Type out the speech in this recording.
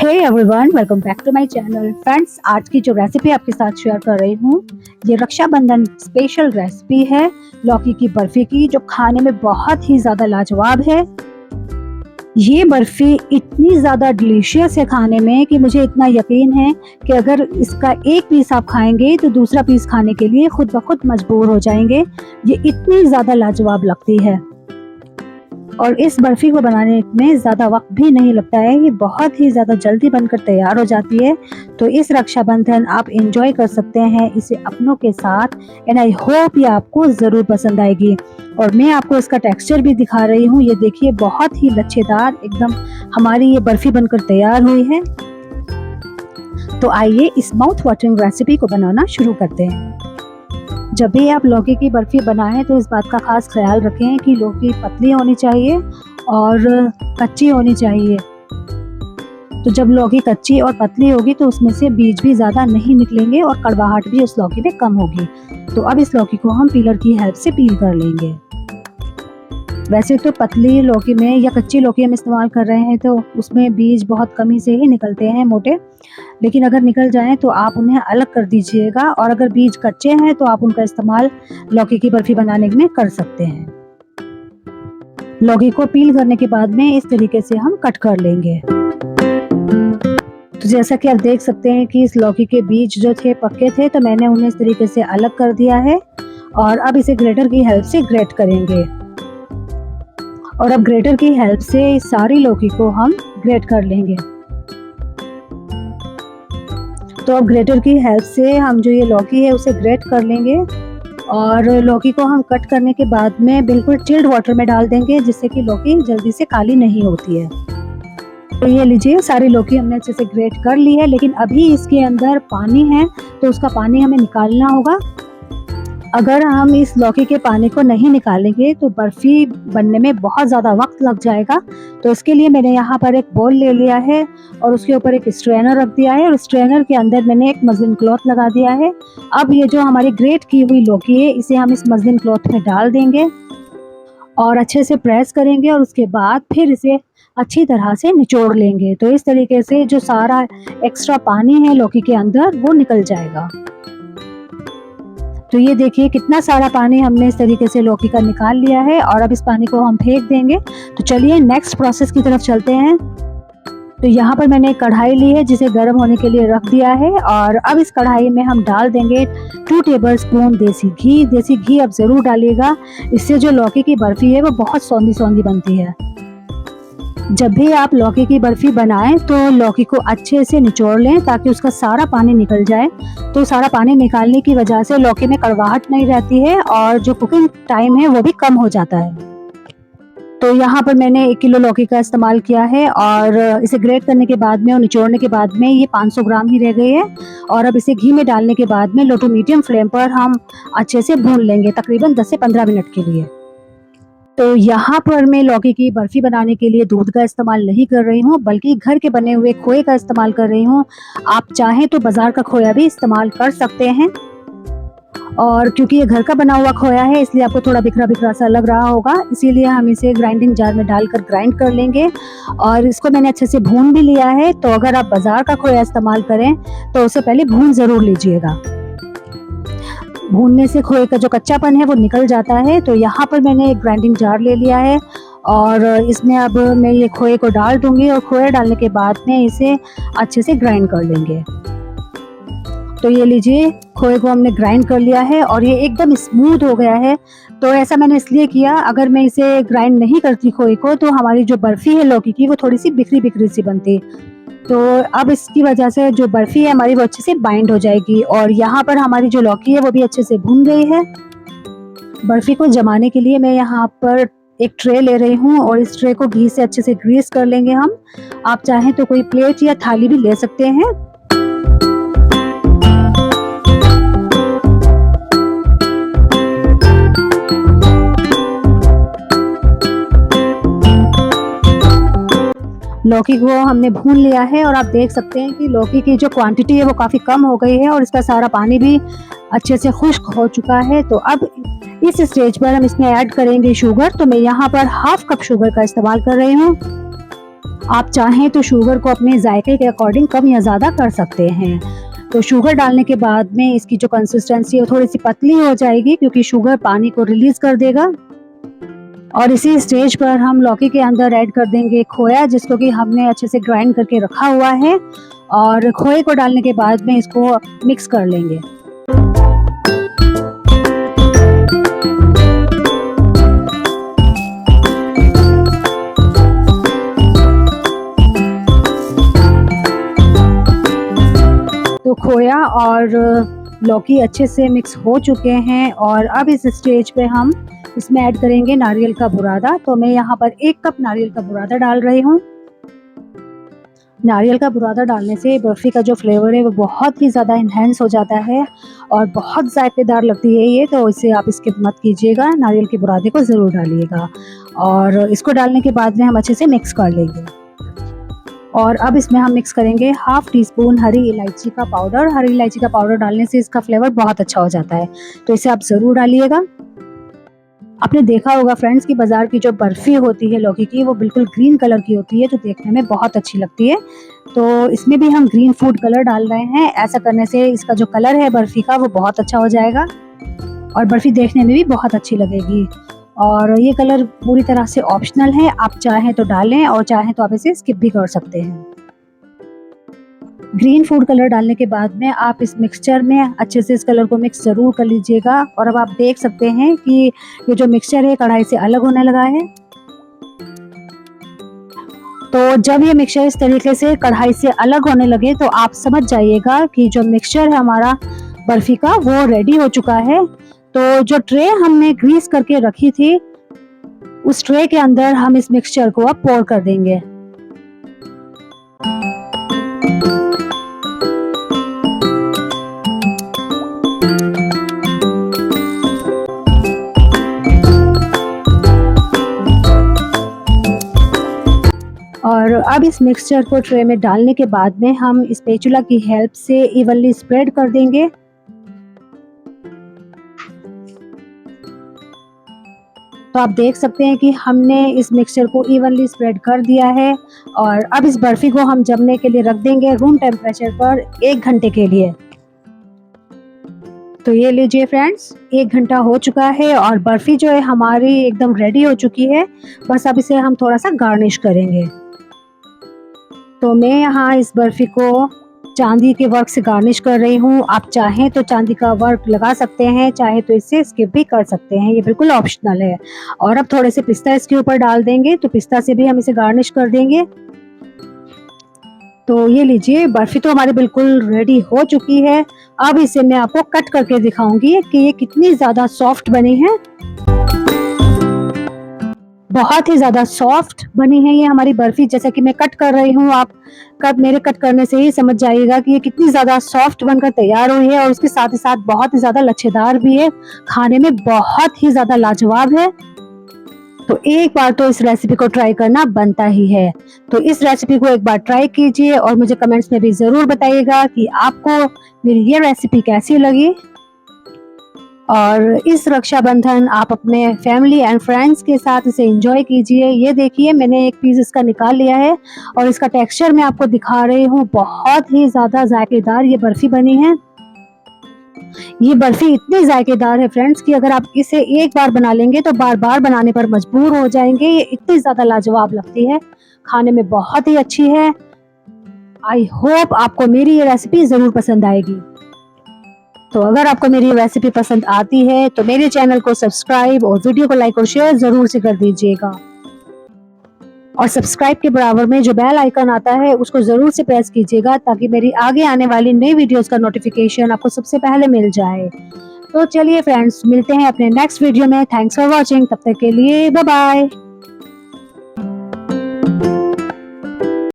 Hey everyone, welcome back to my channel. Friends, आज की जो रेसिपी आपके साथ शेयर कर रही हूँ, ये रक्षाबंधन स्पेशल रेसिपी है लौकी की बर्फी की, जो खाने में बहुत ही ज़्यादा लाजवाब है। ये बर्फी इतनी ज़्यादा डिलीशियस है खाने में कि मुझे इतना यकीन है कि अगर इसका एक पीस आप खाएंगे तो दूसरा पीस खाने के लिए खुद ब खुद मजबूर हो जाएंगे। ये इतनी ज़्यादा लाजवाब लगती है और इस बर्फी को बनाने में ज़्यादा वक्त भी नहीं लगता है। ये बहुत ही ज़्यादा जल्दी बनकर तैयार हो जाती है। तो इस रक्षाबंधन आप एंजॉय कर सकते हैं इसे अपनों के साथ, एंड आई होप ये आपको ज़रूर पसंद आएगी। और मैं आपको इसका टेक्सचर भी दिखा रही हूँ। ये देखिए, बहुत ही लच्छेदार एकदम हमारी ये बर्फी बनकर तैयार हुई है। तो आइए इस माउथ वाटरिंग रेसिपी को बनाना शुरू करते हैं। जब भी आप लौकी की बर्फी बनाएं तो इस बात का खास ख्याल रखें कि लौकी पतली होनी चाहिए और कच्ची होनी चाहिए। तो जब लौकी कच्ची और पतली होगी तो उसमें से बीज भी ज़्यादा नहीं निकलेंगे और कड़वाहट भी उस लौकी में कम होगी। तो अब इस लौकी को हम पीलर की हेल्प से पील कर लेंगे। वैसे तो पतली लौकी में या कच्ची लौकी हम इस्तेमाल कर रहे हैं तो उसमें बीज बहुत कमी से ही निकलते हैं मोटे, लेकिन अगर निकल जाएं तो आप उन्हें अलग कर दीजिएगा। और अगर बीज कच्चे हैं तो आप उनका इस्तेमाल लौकी की बर्फी बनाने में कर सकते हैं। लौकी को पील करने के बाद में इस तरीके से हम कट कर लेंगे। तो जैसा कि आप देख सकते हैं कि इस लौकी के बीज जो थे पक्के थे, तो मैंने उन्हें इस तरीके से अलग कर दिया है। और अब इसे ग्रेटर की हेल्प से ग्रेट करेंगे। और अब ग्रेटर की हेल्प से सारी लौकी को हम ग्रेट कर लेंगे। तो अब ग्रेटर की हेल्प से हम जो ये लौकी है उसे ग्रेट कर लेंगे। और लौकी को हम कट करने के बाद में बिल्कुल चिल्ड वाटर में डाल देंगे, जिससे कि लौकी जल्दी से काली नहीं होती है। तो ये लीजिए, सारी लौकी हमने अच्छे से ग्रेट कर ली है, लेकिन अभी इसके अंदर पानी है तो उसका पानी हमें निकालना होगा। अगर हम इस लौकी के पानी को नहीं निकालेंगे तो बर्फी बनने में बहुत ज़्यादा वक्त लग जाएगा। तो इसके लिए मैंने यहाँ पर एक बोल ले लिया है और उसके ऊपर एक स्ट्रेनर रख दिया है, और स्ट्रेनर के अंदर मैंने एक मसलिन क्लॉथ लगा दिया है। अब ये जो हमारी ग्रेट की हुई लौकी है, इसे हम इस मसलिन क्लॉथ में डाल देंगे और अच्छे से प्रेस करेंगे, और उसके बाद फिर इसे अच्छी तरह से निचोड़ लेंगे। तो इस तरीके से जो सारा एक्स्ट्रा पानी है लौकी के अंदर वो निकल जाएगा। तो ये देखिए, कितना सारा पानी हमने इस तरीके से लौकी का निकाल लिया है, और अब इस पानी को हम फेंक देंगे। तो चलिए नेक्स्ट प्रोसेस की तरफ चलते हैं। तो यहाँ पर मैंने एक कढ़ाई ली है जिसे गर्म होने के लिए रख दिया है, और अब इस कढ़ाई में हम डाल देंगे 2 टेबलस्पून देसी घी। देसी घी अब ज़रूर डालिएगा, इससे जो लौकी की बर्फी है वो बहुत सौंधी सौंधी बनती है। जब भी आप लौकी की बर्फी बनाएं तो लौकी को अच्छे से निचोड़ लें ताकि उसका सारा पानी निकल जाए। तो सारा पानी निकालने की वजह से लौकी में कड़वाहट नहीं रहती है और जो कुकिंग टाइम है वो भी कम हो जाता है। तो यहाँ पर मैंने 1 किलो लौकी का इस्तेमाल किया है, और इसे ग्रेट करने के बाद में और निचोड़ने के बाद में ये 500 ग्राम ही रह गई है। और अब इसे घी में डालने के बाद में लो टू मीडियम फ्लेम पर हम अच्छे से भून लेंगे, तकरीबन 10 से 15 मिनट के लिए। तो यहाँ पर मैं लौकी की बर्फी बनाने के लिए दूध का इस्तेमाल नहीं कर रही हूँ, बल्कि घर के बने हुए खोए का इस्तेमाल कर रही हूँ। आप चाहें तो बाजार का खोया भी इस्तेमाल कर सकते हैं। और क्योंकि ये घर का बना हुआ खोया है इसलिए आपको थोड़ा बिखरा बिखरा सा लग रहा होगा, इसीलिए हम इसे ग्राइंडिंग जार में डालकर ग्राइंड कर लेंगे। और इसको मैंने अच्छे से भून भी लिया है। तो अगर आप बाजार का खोया इस्तेमाल करें तो उसे पहले भून ज़रूर लीजिएगा। भूनने से खोए का जो कच्चापन है वो निकल जाता है। तो यहाँ पर मैंने एक ग्राइंडिंग जार ले लिया है, और इसमें अब मैं ये खोए को डाल दूंगी, और खोया डालने के बाद में इसे अच्छे से ग्राइंड कर लेंगे। तो ये लीजिए, खोए को हमने ग्राइंड कर लिया है और ये एकदम स्मूथ हो गया है। तो ऐसा मैंने इसलिए किया, अगर मैं इसे ग्राइंड नहीं करती खोए को तो हमारी जो बर्फी है लौकी की वो थोड़ी सी बिखरी बिखरी सी बनती। तो अब इसकी वजह से जो बर्फी है हमारी वो अच्छे से बाइंड हो जाएगी। और यहाँ पर हमारी जो लौकी है वो भी अच्छे से भून गई है। बर्फी को जमाने के लिए मैं यहाँ पर एक ट्रे ले रही हूँ, और इस ट्रे को घी से अच्छे से ग्रीस कर लेंगे हम। आप चाहें तो कोई प्लेट या थाली भी ले सकते हैं। लौकी को हमने भून लिया है, और आप देख सकते हैं कि लौकी की जो क्वांटिटी है वो काफ़ी कम हो गई है और इसका सारा पानी भी अच्छे से खुश्क हो चुका है। तो अब इस स्टेज पर हम इसमें ऐड करेंगे शुगर। तो मैं यहाँ पर 1/2 कप शुगर का इस्तेमाल कर रही हूँ। आप चाहें तो शुगर को अपने जायके के अकॉर्डिंग कम या ज़्यादा कर सकते हैं। तो शुगर डालने के बाद में इसकी जो कंसिस्टेंसी है वो थोड़ी सी पतली हो जाएगी, क्योंकि शुगर पानी को रिलीज कर देगा। और इसी स्टेज पर हम लौकी के अंदर ऐड कर देंगे खोया, जिसको कि हमने अच्छे से ग्राइंड करके रखा हुआ है। और खोए को डालने के बाद में इसको मिक्स कर लेंगे। तो खोया और लौकी अच्छे से मिक्स हो चुके हैं और अब इस स्टेज पे हम इसमें ऐड करेंगे नारियल का बुरादा। तो मैं यहाँ पर 1 कप नारियल का बुरादा डाल रही हूँ। नारियल का बुरादा डालने से बर्फ़ी का जो फ्लेवर है वो बहुत ही ज़्यादा इन्हेंस हो जाता है और बहुत जायकेदार लगती है ये। तो इसे आप स्किप मत कीजिएगा, नारियल के बुरादे को ज़रूर डालिएगा। और इसको डालने के बाद में हम अच्छे से मिक्स कर लेंगे। और अब इसमें हम मिक्स करेंगे 1/2 टीस्पून हरी इलायची का पाउडर। हरी इलायची का पाउडर डालने से इसका फ्लेवर बहुत अच्छा हो जाता है, तो इसे आप ज़रूर डालिएगा। आपने देखा होगा फ्रेंड्स कि बाज़ार की जो बर्फ़ी होती है लौकी की, वो बिल्कुल ग्रीन कलर की होती है, जो देखने में बहुत अच्छी लगती है। तो इसमें भी हम ग्रीन फूड कलर डाल रहे हैं। ऐसा करने से इसका जो कलर है बर्फ़ी का वो बहुत अच्छा हो जाएगा और बर्फ़ी देखने में भी बहुत अच्छी लगेगी। और ये कलर पूरी तरह से ऑप्शनल है, आप चाहें तो डालें और चाहें तो आप इसे स्किप भी कर सकते हैं। ग्रीन फूड कलर डालने के बाद में आप इस मिक्सचर में अच्छे से इस कलर को मिक्स ज़रूर कर लीजिएगा। और अब आप देख सकते हैं कि ये जो मिक्सचर है कढ़ाई से अलग होने लगा है। तो जब ये मिक्सचर इस तरीके से कढ़ाई से अलग होने लगे तो आप समझ जाइएगा कि जो मिक्सचर है हमारा बर्फ़ी का वो रेडी हो चुका है। तो जो ट्रे हमने ग्रीस करके रखी थी, उस ट्रे के अंदर हम इस मिक्सचर को अब पोर कर देंगे। और अब इस मिक्सचर को ट्रे में डालने के बाद में हम स्पैचुला की हेल्प से इवनली स्प्रेड कर देंगे। तो आप देख सकते हैं कि हमने इस मिक्सचर को इवनली स्प्रेड कर दिया है। और अब इस बर्फ़ी को हम जमने के लिए रख देंगे रूम टेम्परेचर पर 1 घंटे के लिए। तो ये लीजिए फ्रेंड्स, 1 घंटा हो चुका है और बर्फ़ी जो है हमारी एकदम रेडी हो चुकी है। बस अब इसे हम थोड़ा सा गार्निश करेंगे। तो मैं यहाँ इस बर्फ़ी को चांदी के वर्क से गार्निश कर रही हूँ। आप चाहें तो चांदी का वर्क लगा सकते हैं, चाहे तो इसे स्किप भी कर सकते हैं, ये बिल्कुल ऑप्शनल है। और अब थोड़े से पिस्ता इसके ऊपर डाल देंगे, तो पिस्ता से भी हम इसे गार्निश कर देंगे। तो ये लीजिए, बर्फ़ी तो हमारी बिल्कुल रेडी हो चुकी है। अब इसे मैं आपको कट करके दिखाऊंगी कि ये कितनी ज़्यादा सॉफ्ट बनी है। बहुत ही ज़्यादा सॉफ्ट बनी है ये हमारी बर्फ़ी। जैसा कि मैं कट कर रही हूँ, आप मेरे कट करने से ही समझ जाइएगा कि ये कितनी ज़्यादा सॉफ्ट बनकर तैयार हुई है और उसके साथ ही साथ बहुत ही ज़्यादा लच्छेदार भी है, खाने में बहुत ही ज़्यादा लाजवाब है। तो एक बार तो इस रेसिपी को ट्राई करना बनता ही है। तो इस रेसिपी को एक बार ट्राई कीजिए और मुझे कमेंट्स में भी ज़रूर बताइएगा कि आपको मेरी ये रेसिपी कैसी लगी। और इस रक्षाबंधन आप अपने फैमिली एंड फ्रेंड्स के साथ इसे एंजॉय कीजिए। ये देखिए, मैंने एक पीस इसका निकाल लिया है और इसका टेक्सचर मैं आपको दिखा रही हूँ। बहुत ही ज़्यादा जायकेदार ये बर्फ़ी बनी है। ये बर्फ़ी इतनी जायकेदार है फ्रेंड्स कि अगर आप इसे एक बार बना लेंगे तो बार बार बनाने पर मजबूर हो जाएंगे। ये इतनी ज़्यादा लाजवाब लगती है, खाने में बहुत ही अच्छी है। आई होप आपको मेरी ये रेसिपी ज़रूर पसंद आएगी। तो अगर आपको मेरी रेसिपी पसंद आती है तो मेरे चैनल को सब्सक्राइब और वीडियो को लाइक और शेयर ज़रूर से कर दीजिएगा। और सब्सक्राइब के बराबर में जो बेल आइकन आता है उसको ज़रूर से प्रेस कीजिएगा, ताकि मेरी आगे आने वाली नई वीडियोस का नोटिफिकेशन आपको सबसे पहले मिल जाए। तो चलिए फ्रेंड्स, मिलते हैं अपने नेक्स्ट वीडियो में। Thanks for watching. तब तक के लिए बाय बाय।